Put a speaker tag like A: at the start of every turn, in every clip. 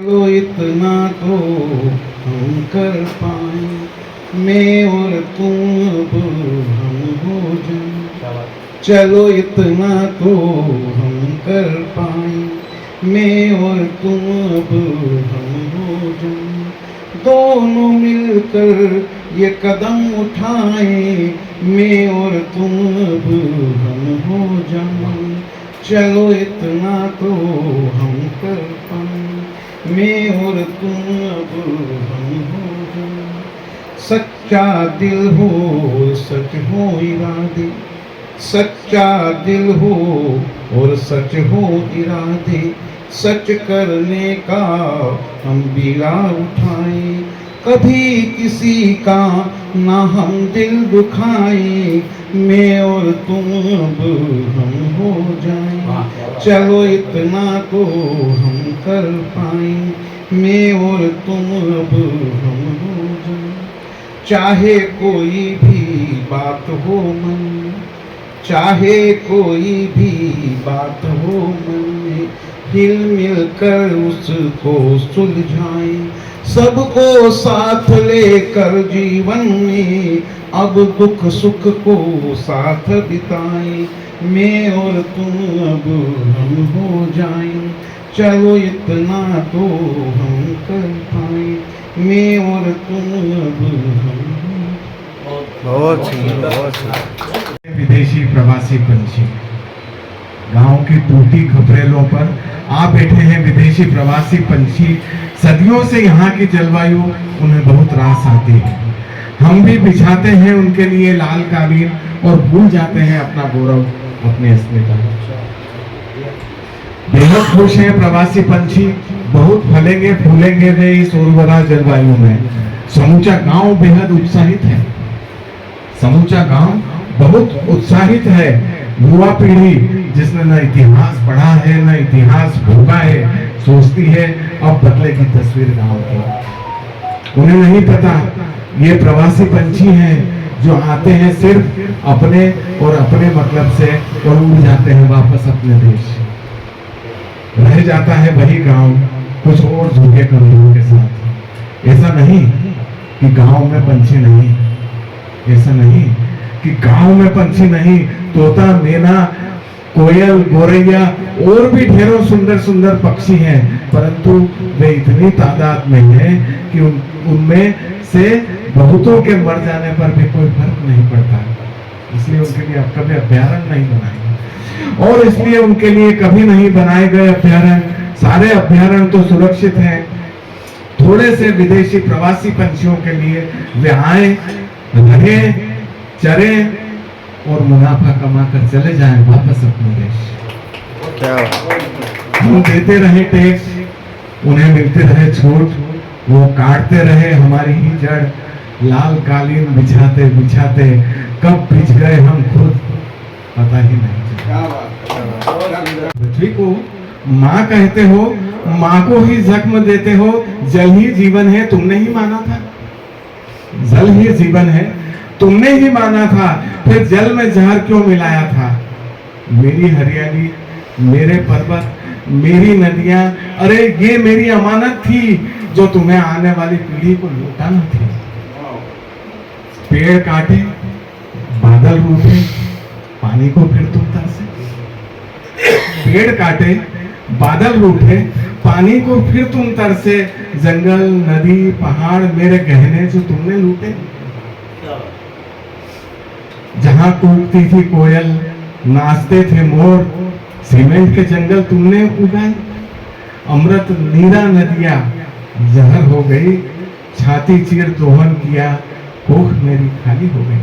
A: चलो इतना तो हम कर पाए, मैं और तुम अब हम हो जाए। चलो इतना तो हम कर पाए, मैं और तुम अब हम हो जाए। दोनों मिलकर ये कदम उठाए, मैं और तुम अब हम हो जाए। चलो इतना तो हम कर पाए, मैं और तुम अब हम हो जाए। सच्चा दिल हो सच हो इरादे, सच्चा दिल हो और सच हो इरादे, सच करने का हम बीड़ा उठाए। कभी किसी का ना हम दिल दुखाए, मैं और तुम अब हम हो जाए। चलो इतना तो हम कर पाए, मैं और तुम अब हम हो जाए। चाहे कोई भी बात हो मन में, चाहे कोई भी बात हो मन में, हिल मिल कर उसको सुलझाए। सबको साथ लेकर जीवन में अब दुख सुख को साथ बिताए, मैं और तुम अब हम हो जाए। चलो इतना तो हम कर पाए, मैं और तुम अब हम
B: बहुत सुंदर।
C: विदेशी प्रवासी पंछी गांव की टूटी खपरेलों पर आ बैठे हैं विदेशी प्रवासी पंछी। सदियों से यहाँ की जलवायु उन्हें बहुत रास आती है। हम भी बिछाते हैं उनके लिए लाल कालीन और भूल जाते हैं अपना गौरव, अपनी अस्मिता। बेहद खुश हैं प्रवासी पंछी, बहुत फलेंगे फूलेंगे वे इस उर्वरा जलवायु में। समूचा गांव बेहद उत्साहित है, समूचा गांव बहुत उत्साहित है। युवा पीढ़ी जिसने न इतिहास पढ़ा है न इतिहास भोगा है, सोचती है अब बदलेगी तस्वीर गांव की। उन्हें नहीं पता ये प्रवासी पंछी हैं जो आते हैं सिर्फ अपने और अपने मतलब से और उड़ जाते हैं वापस अपने देश। रह जाता है वही गांव कुछ और झूठे करोड़ों के साथ। ऐसा नहीं कि गांव में पंछी नहीं, ऐसा नहीं कि गांव में पंछी नहीं, तोता मैना कोयल गोरैया और भी ढेरों सुंदर सुंदर पक्षी हैं, परंतु वे इतनी तादाद में हैं कि उनमें से बहुतों के मर जाने पर भी कोई फर्क नहीं पड़ता। इसलिए उनके लिए कभी अभ्यारण्य नहीं बनाए और इसलिए उनके लिए कभी नहीं बनाए गए अभ्यारण्य। सारे अभ्यारण्य तो सुरक्षित हैं। थोड़े से विदेशी प्रवासी पंछियों के लिए वे आए, रहे, चरे और मुनाफा कमाकर चले जाएं वापस अपने देश। हम देते रहे टैक्स, उन्हें मिलते रहे छूट, वो काटते रहे हमारी ही जड़। लाल कालीन बिछाते बिछाते कब बिछ गए हम खुद पता ही नहीं। पृथ्वी को माँ कहते हो, माँ को ही जख्म देते हो। जल ही जीवन है तुमने ही माना था, जल ही जीवन है तुमने ही माना था, फिर जल में जहर क्यों मिलाया था। मेरी हरियाली, मेरे पर्वत, मेरी नदियां, अरे ये मेरी अमानत थी जो तुम्हें आने वाली पीढ़ी को लौटाना थी। पेड़ काटे, बादल रूठे, पानी को फिर तुम तरसे। पेड़ काटे, बादल रूठे, पानी को फिर तुम तरसे। जंगल, नदी, पहाड़ मेरे गहने जो तुमने लूटे। जहां कूकती थी कोयल, नाचते थे मोर, सीमेंट के जंगल तुमने उगाए। अमृत नीरा नदियां जहर हो गई, छाती चीर दोहन किया, कोख मेरी खाली हो गई।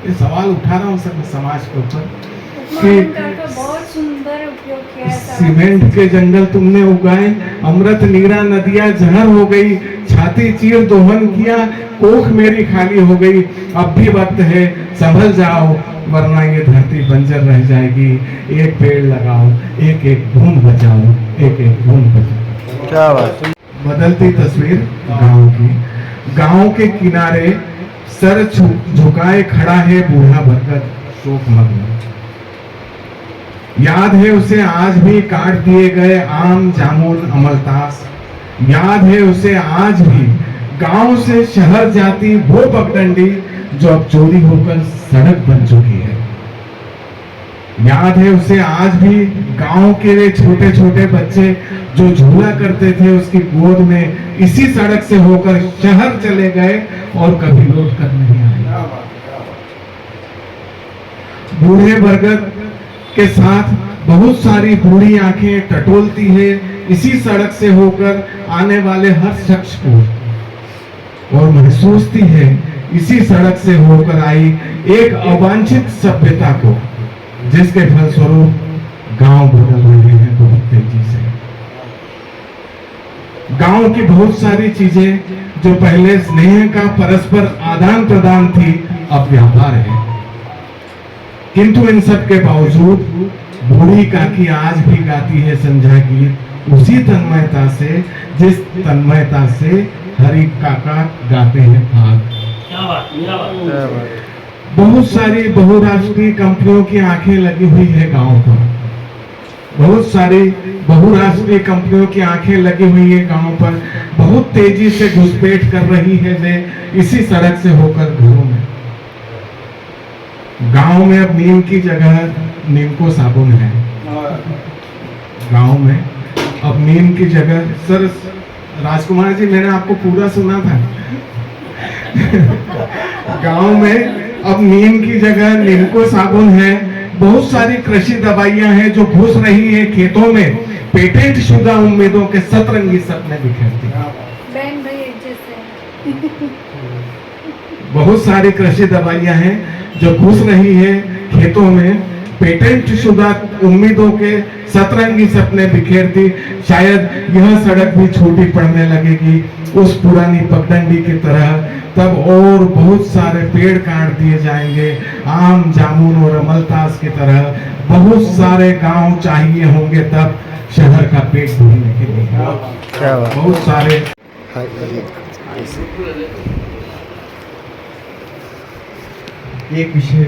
C: ये सवाल उठा रहा हूँ सब समाज के ऊपर कि
D: बहुत सुंदर उपयोग किया है।
C: सीमेंट के जंगल तुमने उगाए, अमृत नीरा नदियां जहर हो गई, छाती चीर दोहन किया, कोख मेरी खाली हो गई। अब भी वक्त है, संभल जाओ वरना ये धरती बंजर रह जाएगी। एक पेड़ लगाओ, एक एक बूंद बचाओ, एक एक बूंद बचाओ।
B: क्या बात।
C: बदलती तस्वीर गांव की। गांव के किनारे सर झुकाए खड़ा है बूढ़ा बरगद शोक मग्न। याद है उसे आज भी काट दिए गए आम, जामुन, अमलतास। याद है उसे आज भी गांव से शहर जाती वो पगडंडी जो अब चोरी होकर सड़क बन चुकी है। याद है उसे आज भी गांव के वे छोटे छोटे बच्चे जो झूला करते थे उसकी गोद में इसी सड़क से होकर शहर चले गए और कभी लौट कर नहीं आए। बूढ़े बरगद के साथ बहुत सारी बूढ़ी आंखें टटोलती है इसी सड़क से होकर आने वाले हर शख्स को और महसूसती है इसी सड़क से होकर आई एक अवांछित सभ्यता को जिसके फलस्वरूप गांव बदल रहे हैं बहुत तेजी से। गांव की बहुत सारी चीजें जो पहले स्नेह का परस्पर आदान प्रदान थी अब व्यापार है। किंतु इन सब के बावजूद बूढ़ी काकी आज भी गाती है संध्या गीत उसी तन्मयता से जिस तन्मयता से हरि काका गाते हैं भाग। बहुत सारी बहुराष्ट्रीय कंपनियों की आंखें लगी हुई है गांव पर। बहुत सारी बहुराष्ट्रीय कंपनियों की आंखें लगी हुई है गांव पर। बहुत तेजी से घुसपैठ कर रही है वे इसी सड़क से होकर घरों में। गांव में अब नीम की जगह नीमको साबुन है। गांव में अब नीम की जगह सर राजकुमार जी मैंने आपको पूरा सुना था। गांव में अब नीम की जगह नीमको साबुन है। बहुत सारी कृषि दवाइयां हैं जो घुस रही है खेतों में पेटेंट शुदा उम्मीदों के सतरंगी सपने बिखेरती है।
D: बहन भाई जैसे
C: बहुत सारी कृषि दवाइयां हैं जो घुस रही है खेतों में पेटेंट शुदा उम्मीदों के सतरंगी सपने बिखेरती। शायद यह सड़क भी छोटी पड़ने लगेगी उस पुरानी पगडंडी की तरह। तब और बहुत सारे पेड़ काट दिए जाएंगे आम जामुन और अमलतास की तरह। बहुत सारे गांव चाहिए होंगे तब शहर का पेट भरने के लिए।
B: क्या बात।
C: बहुत सारे
A: एक विषय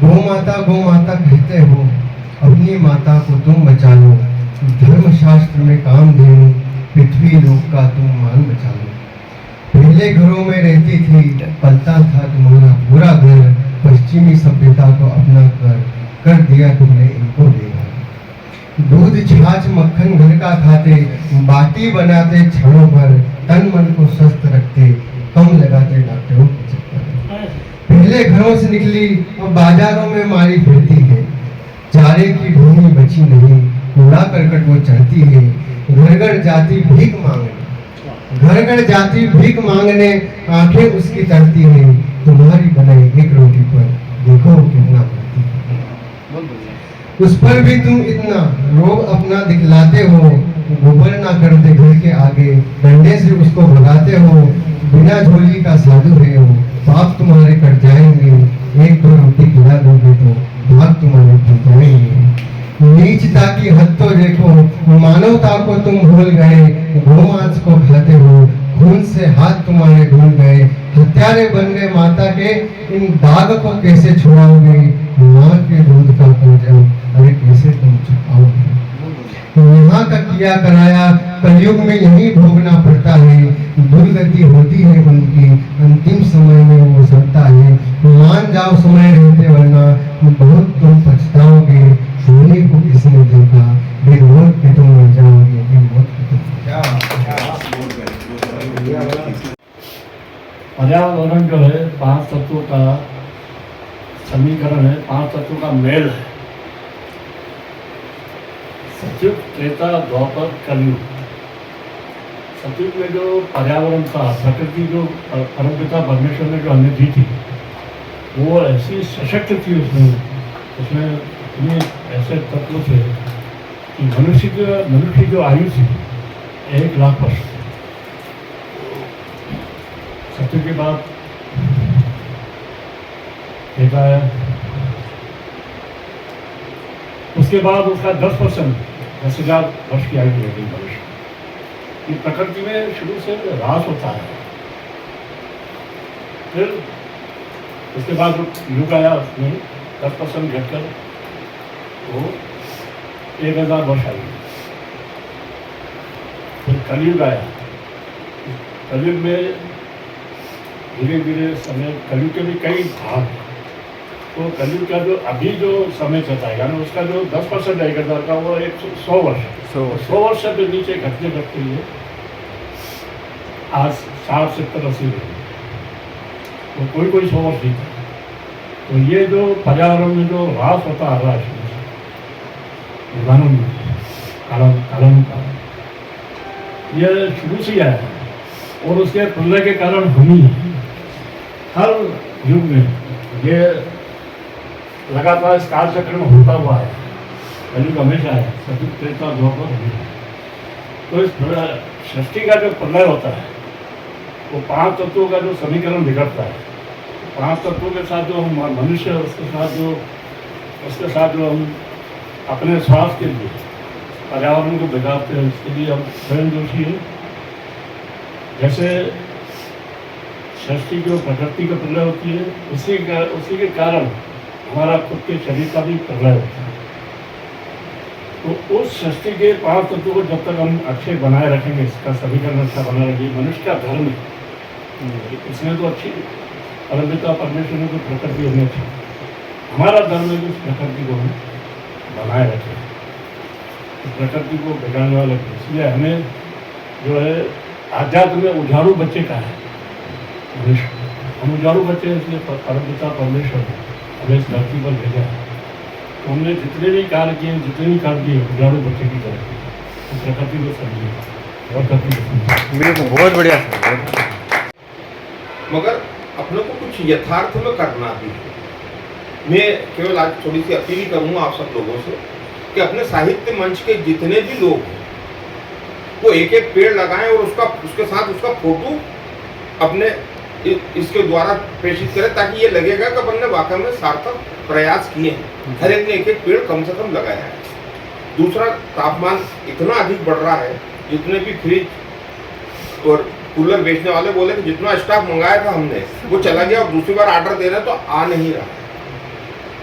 A: गौ माता कहते हो अपनी माता को तुम बचा लो। धर्मशास्त्र में कामधेनु पृथ्वी लोक का तुम मान बचा लो। पहले घरों में रहती थी पलता था तुम्हारा पूरा घर। पश्चिमी सभ्यता को अपना कर दिया तुमने इनको देगा। दूध छाछ मक्खन घर का खाते बाटी बनाते क्षणों भर। तन मन को स्वस्थ रखते कम लगाते डॉक्टरों के चक्कर। पहले घरों से निकली अब बाजारों में मारी फिरती है। चारे की ढूंढी बची नहीं कूड़ा करकट वो चढ़ती है। घर घर जाती भीख मांगने घर घर जाती भीख मांगने आंखें उसकी तरती है। तुम्हारी बनाई एक रोटी पर देखो कितना मरती है। उस पर भी तुम इतना रोग अपना दिखलाते हो। गोबर ना करते घर के आगे डंडे से उसको भगाते हो। बिना झोली का साधु है हो पाप तुम्हारे कट जाएंगे। एक दो रोटी खिला दोगे तो भाग तुम्हारे टूट जाएंगे। नीचता की हद तो देखो मानवता को तुम भूल गए। गोमांस को खाते हो खून से हाथ तुम्हारे धुल गए। हत्यारे बन गए माता के इन दाग को कैसे छुड़ाओगे। माँ के दूध का कर्जा अरे कैसे तुम चुकाओगे। यहाँ का किया कराया कलयुग में यही भोगना पड़ता है। दुर्गति होती है उनकी अंतिम समय में वो सत्ता है। मान जाओ समय रहते वरना बहुत तुम पछताओगे। सोने को किसने देखा फिर मौत पे तुम मर जाओगे। फिर मौत पे तुम
E: पर्यावरण जो है 5 तत्वों का समीकरण है, 5 तत्वों का मेल है। सतयुग त्रेता द्वापर कलयुग। सतयुग में जो पर्यावरण था प्रकृति जो परमपिता परमेश्वर ने जो हमें दी थी वो ऐसी सशक्त थी। उसमें इतने ऐसे तत्व थे कि मनुष्य जो आयु थी 1 लाख वर्ष। सतयुग के बाद त्रेता आया। उसके बाद उसका 10,000 वर्ष की आयु रहेगी मनुष्य। ये प्रकृति में शुरू से ह्रास होता है। फिर उसके बाद युग आया, उसमें 10% घटकर वो 1000 वर्ष आई। फिर कलयुग आया। कलयुग में धीरे धीरे समय, कलयुग के भी कई भाग। तो कलयुग का जो अभी जो समय चलता है ना, उसका जो 10% है 1000 का, वो 100 वर्ष। 100 वर्ष से नीचे घटते घटते हुए आज 60, 70, 80 तो कोई 100 वर्ष नहीं था। तो ये जो पर्यावरण में जो ह्रास होता आ रहा है विमानों में कालों का, ये शुरू से आया है और उसके प्रलय के कारण हम ही हर युग में ये लगातार इस काल चक्र में होता हुआ है। कलयुग हमेशा है, सतयुग त्रेता द्वापर हमेशा। तो इस सृष्टि का जो प्रलय होता है वो 5 तत्वों का जो समीकरण बिगड़ता है। 5 तत्वों के साथ जो हम मनुष्य, उसके साथ जो हम अपने स्वास्थ्य के लिए पर्यावरण को बिगाड़ते हैं, उसके लिए हम स्वयं दोषी हैं। जैसे सृष्टि जो प्रकृति का प्रलय होती है, उसी के कारण हमारा खुद के शरीर का भी प्रलय होता है। तो उस सृष्टि के 5 तत्वों को जब तक हम अच्छे बनाए रखेंगे, इसका समीकरण अच्छा बनाए रखेंगे, मनुष्य का धर्म इसमें तो अच्छी परमपिता परमेश्वर ने तो प्रकृति होनी अच्छी, हमारा धर्म है कि उस प्रकृति को हम बनाए रखें, तो प्रकृति को बिगाड़ने वाले। इसलिए हमें जो है आध्यात्म में उजाड़ू बच्चे का है मनुष्य, हम उजाड़ू बच्चे हैं। इसलिए परमपिता परमेश्वर ने हमें इस धरती पर भेजा है। तो हमने जितने भी कार्य किए, उजाड़ू बच्चे की तरह किए। तो प्रकृति को समझिए, प्रकृति को समझिए।
B: बहुत बढ़िया सर।
F: मगर अपने को कुछ यथार्थ में करना भी है। मैं केवल आज थोड़ी सी अपील करूंगा आप सब लोगों से कि अपने साहित्य मंच के जितने भी लोग हैं वो एक एक पेड़ लगाएं और उसके साथ उसका फोटो अपने इसके द्वारा प्रेषित करें, ताकि ये लगेगा कि अपन ने वाकई में सार्थक प्रयास किए हैं। हर एक ने एक एक पेड़ कम से कम लगाया है। दूसरा, तापमान इतना अधिक बढ़ रहा है, जितने भी फ्रिज और कूलर बेचने वाले बोले कि जितना स्टॉक मंगाया था हमने वो चला गया और दूसरी बार ऑर्डर दे रहे हैं तो आ नहीं रहा।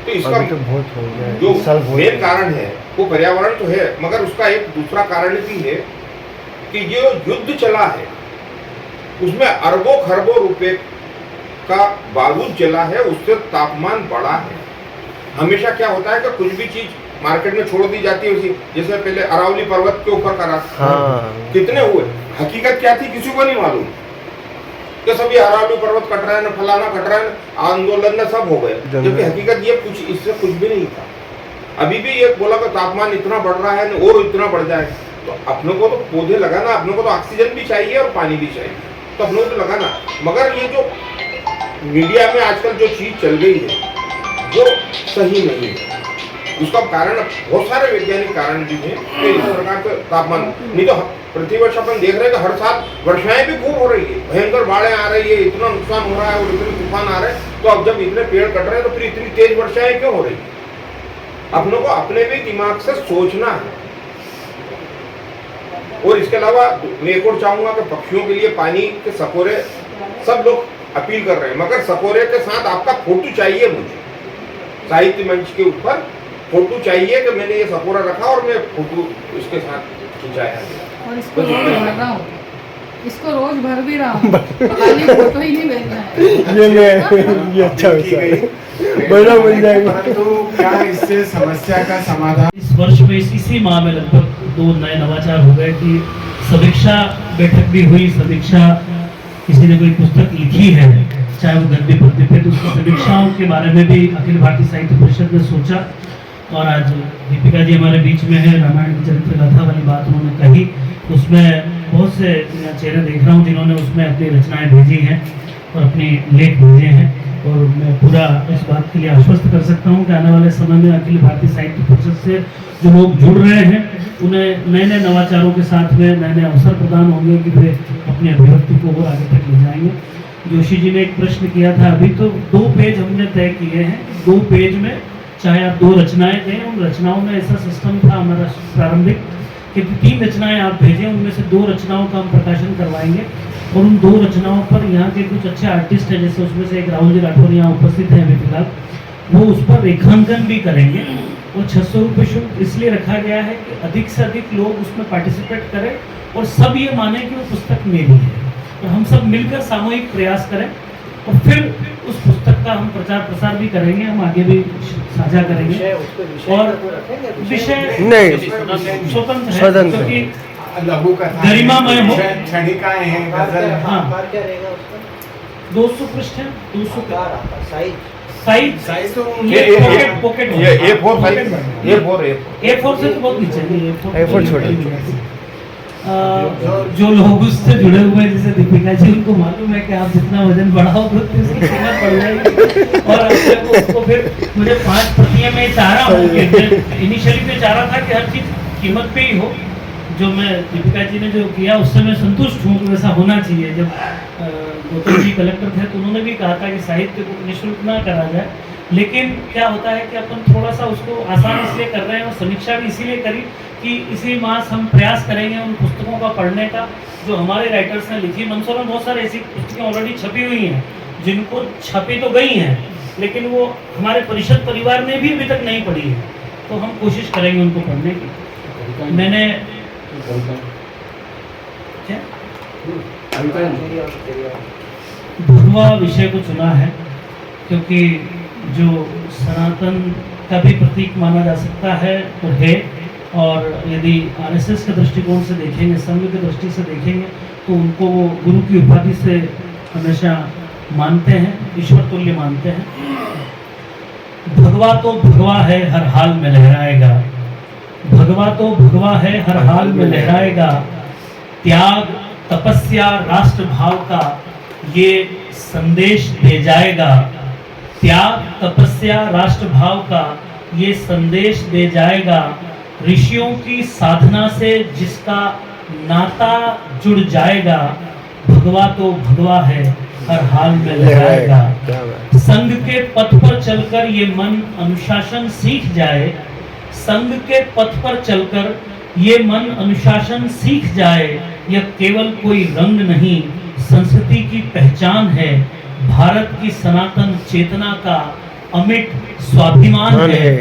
F: तो इसका
B: तो बहुत हो गया है।
F: जो मेन कारण है वो पर्यावरण तो है, मगर उसका एक दूसरा कारण भी है कि जो युद्ध चला है उसमें अरबों खरबों रुपए का बारूद जला है, उससे तापमान बढ़ा है। हमेशा क्या होता है कि कुछ भी चीज मार्केट में छोड़ दी जाती है उसी, जैसे पहले अरावली पर्वत के ऊपर करा, कितने हुए, हकीकत क्या थी किसी को नहीं मालूम कि सब ये अरावली पर्वत कट रहा है ना, फलाना कट रहा है, आंदोलन न सब हो गए, जबकि हकीकत ये कुछ इससे कुछ भी नहीं था। अभी भी ये बोला कि तापमान इतना बढ़ रहा है और इतना बढ़ जाए, तो अपने को तो पौधे लगाना, अपने को तो ऑक्सीजन भी चाहिए और पानी भी चाहिए, तो अपने को तो लगाना। मगर ये जो मीडिया में आजकल जो चीज चल गई है वो सही नहीं है। उसका कारण बहुत सारे वैज्ञानिक कारण भी हैं कि इस प्रकार का तापमान, नहीं तो प्रतिवर्ष अपन देख रहे हैं कि हर साल वर्षाएं भी खूब हो रही है, भयंकर बाढ़ें आ रही है, इतना नुकसान हो रहा है और इतने तूफान आ रहे हैं। तो अब जब इतने पेड़ कट रहे हैं तो फिर इतनी तेज वर्षाएं क्यों हो रही है? अपनों को अपने भी दिमाग से सोचना है। और इसके अलावा मैं एक और चाहूंगा कि पक्षियों के लिए पानी के सकोरे सब लोग अपील कर रहे हैं, मगर सकोरे के साथ आपका फोटो चाहिए। मुझे साहित्य मंच के ऊपर फोटो चाहिए कि मैंने ये सकोरा रखा और मैं फोटो इसके साथ खिंचाया।
G: और इसको रोज भर रहा हूँ, इसको रोज भर भी रहा हूँ, खाली फोटो ही नहीं भेजना है।
B: ये अच्छा बड़ा मिल जाएगा।
A: परंतु क्या इससे समस्या का समाधान?
H: इस वर्ष में इसी माह में लगभग 2 नए नवाचार हो गए कि समीक्षा बैठक भी हुई। समीक्षा किसी ने कोई पुस्तक लिखी है, चाहे वो गद्य पद्य पे, तो उसकी समीक्षाओं के बारे में भी अखिल भारतीय साहित्य परिषद ने सोचा। और आज दीपिका जी हमारे बीच में है, रामायण की चरित्र गाथा वाली बात उन्होंने कही, उसमें बहुत से चेहरे देख रहा हूँ जिन्होंने उसमें अपनी रचनाएं भेजी हैं और अपने लेख भेजे हैं। और मैं पूरा इस बात के लिए आश्वस्त कर सकता हूँ कि आने वाले समय में अखिल भारतीय साहित्य परिषद से जो लोग जुड़ रहे हैं उन्हें नए नए नवाचारों के साथ में नए नए अवसर प्रदान होंगे कि वे अपनी अभिव्यक्ति को और आगे तक ले जाएंगे। जोशी जी ने एक प्रश्न किया था, अभी तो 2 पेज हमने तय किए हैं, 2 पेज में चाहे आप 2 रचनाएं दें। उन रचनाओं में ऐसा सिस्टम था हमारा प्रारंभिक कि 3 रचनाएं आप भेजें, उनमें से 2 रचनाओं का हम प्रकाशन करवाएंगे और उन 2 रचनाओं पर यहाँ के कुछ अच्छे आर्टिस्ट हैं, जैसे उसमें से एक राहुल जी राठौर यहाँ उपस्थित हैं अभी फिलहाल, वो उस पर रेखांकन भी करेंगे। और 600 रुपये शुल्क इसलिए रखा गया है कि अधिक से अधिक लोग उसमें पार्टिसिपेट करें और सब ये माने कि वो पुस्तक मेरी है, और हम सब मिलकर सामूहिक प्रयास करें और फिर उस पुस्तक का हम प्रचार प्रसार भी करेंगे, हम आगे भी साझा करेंगे। और विषय
B: नहीं,
H: स्वतंत्र है,
B: स्वतंत्र
H: क्योंकि
A: लघु कथा
H: गरिमामय हो।
A: क्षणिकाएं हैं, गजल है।
H: हाँ, 200 पृष्ठ है, 200 साइज
A: साइज तो
H: ये पॉकेट
F: ये A4 साइज, A4
H: A4 से तो बहुत नीचे है,
B: A4 छोटा।
H: जो लोग उससे जुड़े हुए हैं जैसे दीपिका जी, उनको मालूम है कि आप जितना वजन बढ़ाओगे तो उसकी कीमत बढ़ जाएगी। और उसको फिर मुझे 5 प्रतियां मैं चाह रहा हूँ कि इनिशियली मैं चाह रहा था कि हर चीज कीमत पे ही हो। जो मैं दीपिका जी ने जो किया उससे मैं संतुष्ट हूँ कि वैसा होना चाहिए। जब गौतम जी कलेक्टर थे तो उन्होंने भी कहा था कि साहित्य को निःशुल्क ना करा जाए, लेकिन क्या होता है कि अपन थोड़ा सा उसको आसान इसलिए कर रहे हैं और समीक्षा भी इसीलिए करी कि इसी मास हम प्रयास करेंगे उन पुस्तकों का पढ़ने का जो हमारे राइटर्स ने लिखी। मंसूर में बहुत सारी ऐसी पुस्तकें ऑलरेडी छपी हुई हैं जिनको छपी तो गई हैं, लेकिन वो हमारे परिषद परिवार ने भी अभी तक नहीं पढ़ी है, तो हम कोशिश करेंगे उनको पढ़ने की। मैंने क्या भगवा विषय को चुना है क्योंकि जो सनातन का भी प्रतीक माना जा सकता है तो है, और यदि आरएसएस के दृष्टिकोण से देखेंगे, संघ की दृष्टि से देखेंगे तो उनको वो गुरु की उपाधि से हमेशा मानते हैं, ईश्वर तुल्य मानते हैं। भगवा तो भगवा है हर हाल में लहराएगा, भगवा तो भगवा है हर हाल में लहराएगा, त्याग तपस्या राष्ट्र भाव का ये संदेश दे जाएगा, त्याग तपस्या राष्ट्र भाव का ये संदेश दे जाएगा, ऋषियों की साधना से जिसका नाता जुड़ जाएगा, भगवा तो भगवा है हर हाल में लहराएगा। संघ के पथ पर चलकर ये मन अनुशासन सीख जाए, संघ के पथ पर चलकर ये मन अनुशासन सीख जाए, यह केवल कोई रंग नहीं संस्कृति की पहचान है, भारत की सनातन चेतना का अमिट स्वाभिमान है,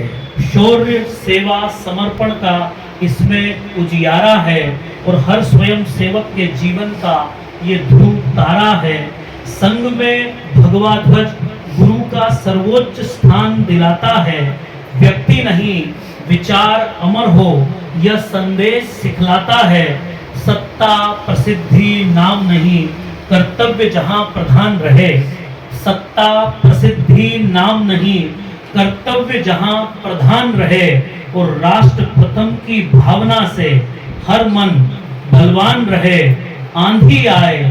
H: शौर्य सेवा समर्पण का इसमें उजियारा है और हर स्वयं सेवक के जीवन का ये ध्रुव तारा है। संघ में भगवा ध्वज गुरु का सर्वोच्च स्थान दिलाता है, व्यक्ति नहीं विचार अमर हो यह संदेश सिखलाता है, सत्ता प्रसिद्धि नाम नहीं कर्तव्य जहां प्रधान रहे, सत्ता प्रसिद्धि नाम नहीं कर्तव्य जहां प्रधान रहे, और राष्ट्र प्रथम की भावना से हर मन बलवान रहे, आंधी आए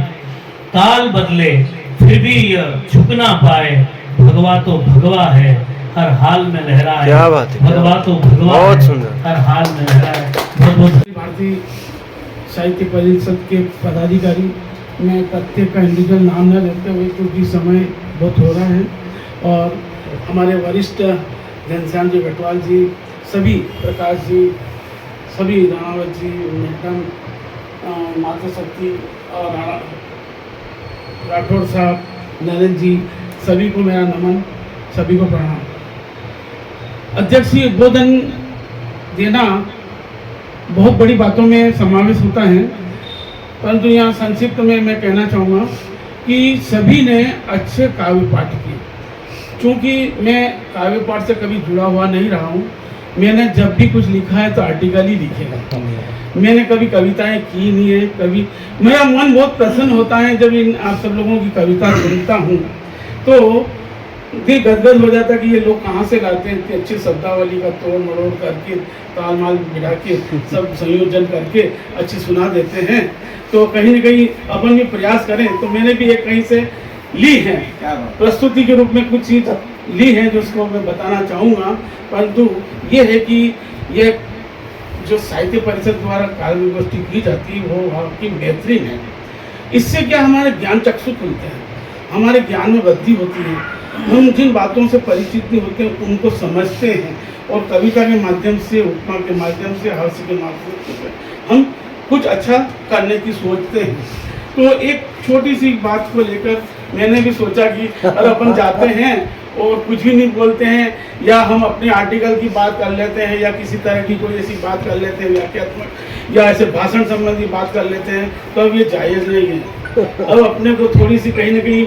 H: काल बदले फिर भी यह झुक ना पाए, भगवा तो भगवा है हर हाल में लहराए।
B: क्या बात है,
H: भगवा तो भगवा
B: बहुत
H: है
B: सुंदर।
H: हर हाल में लहराए। बहुत बहुत
A: भारतीय साहित्य परिषद के पदाधिकारी, मैं प्रत्येक का इंडिविजुअल नाम न लेते हुए क्योंकि समय बहुत हो रहा है, और हमारे वरिष्ठ घनश्याम जी गटवाल जी, सभी प्रकाश जी, सभी राणावत जी, मैडम मातृशक्ति और राठौर साहब, नरेंद्र जी, सभी को मेरा नमन, सभी को प्रणाम। अध्यक्ष जी उद्बोधन देना बहुत बड़ी बातों में समावेश होता है, परंतु यहाँ संक्षिप्त में मैं कहना चाहूँगा कि सभी ने अच्छे काव्य पाठ किए। चूँकि मैं काव्य पाठ से कभी जुड़ा हुआ नहीं रहा हूँ, मैंने जब भी कुछ लिखा है तो आर्टिकल ही लिखे हैं, मैंने कभी कविताएं की नहीं है। कभी मेरा मन बहुत प्रसन्न होता है जब इन आप सब लोगों की कविता सुनता हूँ तो दिल गदगद हो जाता है कि ये लोग कहाँ से लाते हैं, इतनी अच्छी शब्दावली का तोड़ मरोड़ करके ताल माल बिठा के सब संयोजन करके अच्छी सुना देते हैं। तो कहीं ना कहीं अपन भी प्रयास करें, तो मैंने भी एक कहीं से ली है प्रस्तुति के रूप में कुछ चीज़ ली है जो उसको मैं बताना चाहूँगा। परंतु ये है कि ये जो साहित्य परिषद द्वारा काव्य गोष्ठी की जाती है वो आपकी बेहतरीन है। इससे क्या हमारे ज्ञान चक्षु खुलते हैं, हमारे ज्ञान में वृद्धि होती है, हम जिन बातों से परिचित नहीं होते हैं उनको समझते हैं, और कविता के माध्यम से, उपमा के माध्यम से, हास्य के माध्यम से हम कुछ अच्छा करने की सोचते हैं। तो एक छोटी सी बात को लेकर मैंने भी सोचा कि अगर अपन जाते हैं और कुछ भी नहीं बोलते हैं, या हम अपने आर्टिकल की बात कर लेते हैं, या किसी तरह की कोई ऐसी बात कर लेते हैं व्याख्यात्मक, या ऐसे भाषण संबंधी बात कर लेते हैं, तो अब ये जायज़ नहीं है। अब अपने को थोड़ी सी कहीं ना कहीं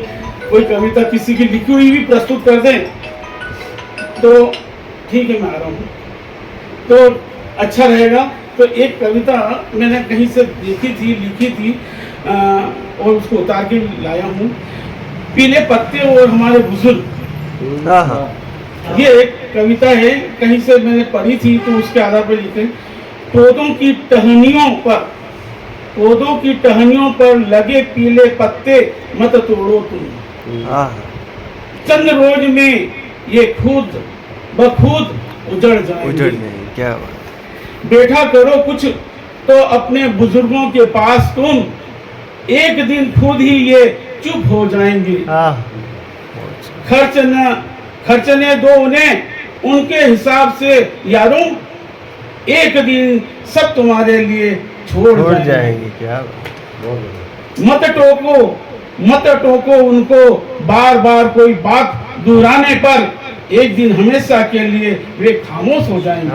A: कोई कविता किसी की लिखी हुई भी प्रस्तुत कर दें तो ठीक है, मैं आ रहा हूँ तो अच्छा रहेगा। तो एक कविता मैंने कहीं से देखी थी, लिखी थी और उसको उतार के लाया हूँ। पीले पत्ते और हमारे बुजुर्ग, ये एक कविता है, कहीं से मैंने पढ़ी थी तो उसके आधार पर लिखे। पौधों की टहनियों पर लगे पीले पत्ते मत तोड़ो तुम, चंद रोज में ये खुद बखुद उजड़ जाएंगे।
B: क्या बात।
A: बैठा करो कुछ तो अपने बुजुर्गों के पास तुम, एक दिन खुद ही ये चुप हो जाएंगे। खर्चने दो उन्हें उनके हिसाब से यारों, एक दिन सब तुम्हारे लिए छोड़ जाएंगे।
B: क्या
A: मत टोको उनको बार बार कोई बात दोहराने पर, एक दिन हमेशा के लिए वे खामोश हो जाएंगे।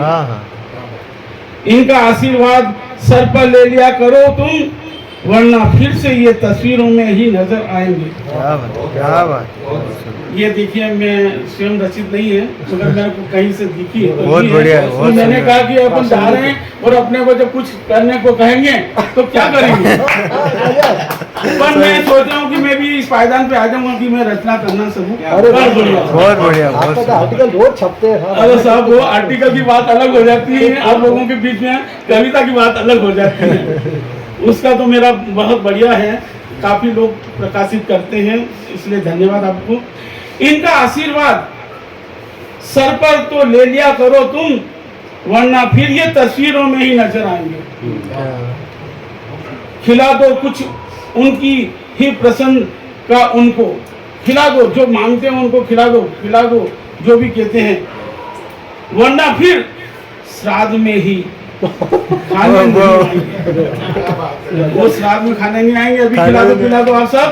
A: इनका आशीर्वाद सर पर ले लिया करो तुम, वरना फिर से ये तस्वीरों में ही नजर आएंगे।
B: क्या बात।
A: ये देखिए, मैं स्वयं रचित नहीं है, मगर मेरे को कहीं से दिखी है।
B: बहुत बढ़िया है, बहुत
A: मैंने कहा कि अपन जा रहे हैं और अपने को जब कुछ करने को कहेंगे तो क्या करेंगे। पर मैं सोच रहा हूँ कि मैं भी इस पायदान पे आ जाऊंगा कि मैं रचना करना सकूँ।
B: बहुत बढ़िया।
I: आर्टिकल रोज छपते हैं।
A: अरे साहब, वो आर्टिकल की बात अलग हो जाती है, आप लोगों के बीच में कविता की बात अलग हो जाती है। उसका तो मेरा बहुत बढ़िया है, काफी लोग प्रकाशित करते हैं, इसलिए धन्यवाद आपको। इनका आशीर्वाद सर पर तो ले लिया करो तुम, वरना फिर ये तस्वीरों में ही नजर आएंगे। खिला दो कुछ उनकी ही प्रसन्न का उनको, खिला दो जो मांगते हैं उनको, खिला दो जो भी कहते हैं, वरना फिर श्राद्ध में ही खाने नहीं आएंगे। वो श्राद्ध में खाने नहीं आएंगे। अभी खिला दो आप सब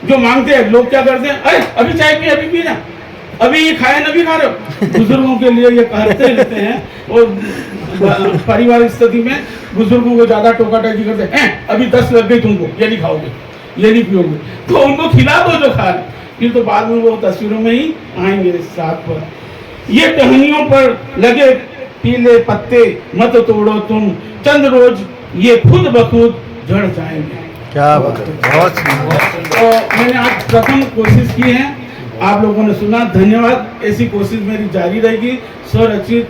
A: जो मांगते हैं। लोग क्या करते हैं, अरे अभी चाय पी, अभी पी ना, अभी ये खाए ना भी खा रहे हो। बुजुर्गों के लिए ये कहते रहते हैं, और पारिवारिक स्थिति में बुजुर्गों को ज्यादा टोका टोकी करते हैं, अभी 10 लग गई तुमको, ये नहीं खाओगे, ये नहीं पियोगे, तो उनको खिला दो जो खा रहे, फिर तो बाद में वो तस्वीरों में ही आएंगे साथ पर। ये टहनियों पर लगे पीले पत्ते मत तोड़ो तुम, चंद रोज ये खुद बखुद झड़ जाएंगे।
B: क्या बात है, बहुत
A: तो मैंने आज प्रथम कोशिश की है, आप लोगों ने सुना, धन्यवाद। ऐसी कोशिश मेरी जारी रहेगी। स्वरचित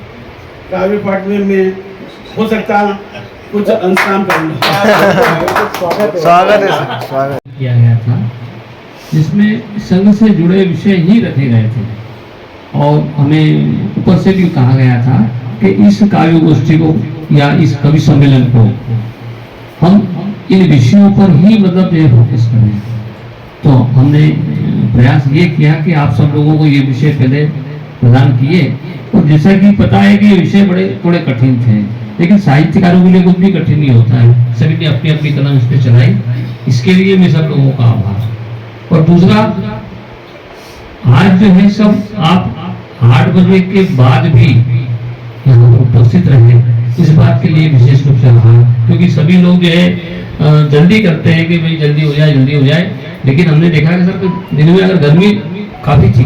A: काव्य पाठ में मैं हो सकता कुछ अंशकाम करूँगा।
B: स्वागत है, स्वागत
H: किया गया था, जिसमें संघ से जुड़े विषय ही रखे गए थे, और हमें ऊपर से भी कहा गया था कि इस काव्य गोष्ठी को या इस कवि सम्मेलन को हम इन विषयों पर ही मतलब ये फोकस करें। तो हमने प्रयास ये किया कि आप सब लोगों को ये विषय पहले प्रदान किए, और जैसा कि पता है कि ये विषय थोड़े कठिन थे, लेकिन साहित्यकारों के लिए कुछ भी कठिन नहीं होता है। सभी ने अपनी अपनी कलम इस पे चलाई, इसके लिए मैं सब लोगों का आभार। और दूसरा, आज जो है सब आप 8 बजे के बाद भी यहाँ पर उपस्थित रहे, इस बात के लिए विशेष रूप से आभार, क्योंकि सभी लोग जो है जल्दी करते हैं कि भाई जल्दी हो जाए, लेकिन हमने देखा कि सर दिन में अगर गर्मी काफी थी,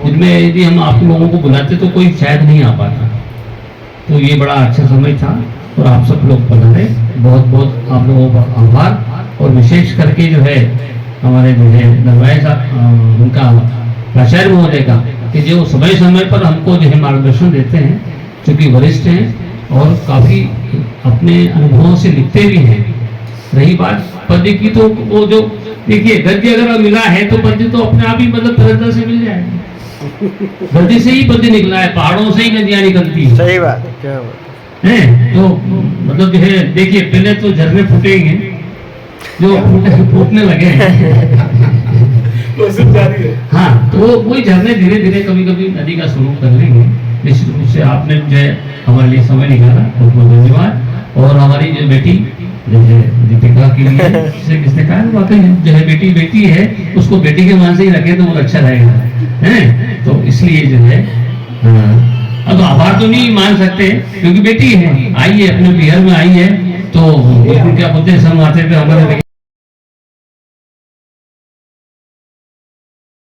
H: दिन में यदि हम आप लोगों को बुलाते तो कोई शायद नहीं आ पाता। तो ये बड़ा अच्छा समय था, और आप सब लोग पधारे, बहुत बहुत आप लोगों का आभार। और विशेष करके जो है हमारे जो है नरवाए साहब, उनका प्राचार्य महोदय का, कि जो समय समय पर हमको जो है मार्गदर्शन देते हैं, क्योंकि वरिष्ठ हैं और काफी अपने अनुभवों से लिखते भी हैं। रही बात पद्य की, तो वो जो देखिए गद्य अगर मिला है तो पद्य तो अपने आप ही मतलब तरह से मिल जाएगा। गद्य से ही पद्य निकला है, पहाड़ों से ही नदियां निकलती है।
B: सही बात है, क्या बात
H: है। तो मतलब जो है देखिए, पहले तो झरने फूटेंगे, जो फूटने लगे हाँ, तो वही झरने धीरे धीरे कभी कभी नदी का स्वरूप कर लेंगे। निश्चित रूप से आपने जो है हमारे लिए समय निकाला, बहुत बहुत धन्यवाद। और हमारी जो बेटी जो है दीपिका के लिए जिसे किसने कहा वाकई जो है बेटी बेटी है, उसको बेटी के मान से ही रखे तो वो अच्छा रहेगा, हैं? तो इसलिए जो है अब आभार तो नहीं मान सकते क्योंकि बेटी है, आई है अपने बिहार में आई है, तो क्या बोलते हैं, सब माथे पे हमारे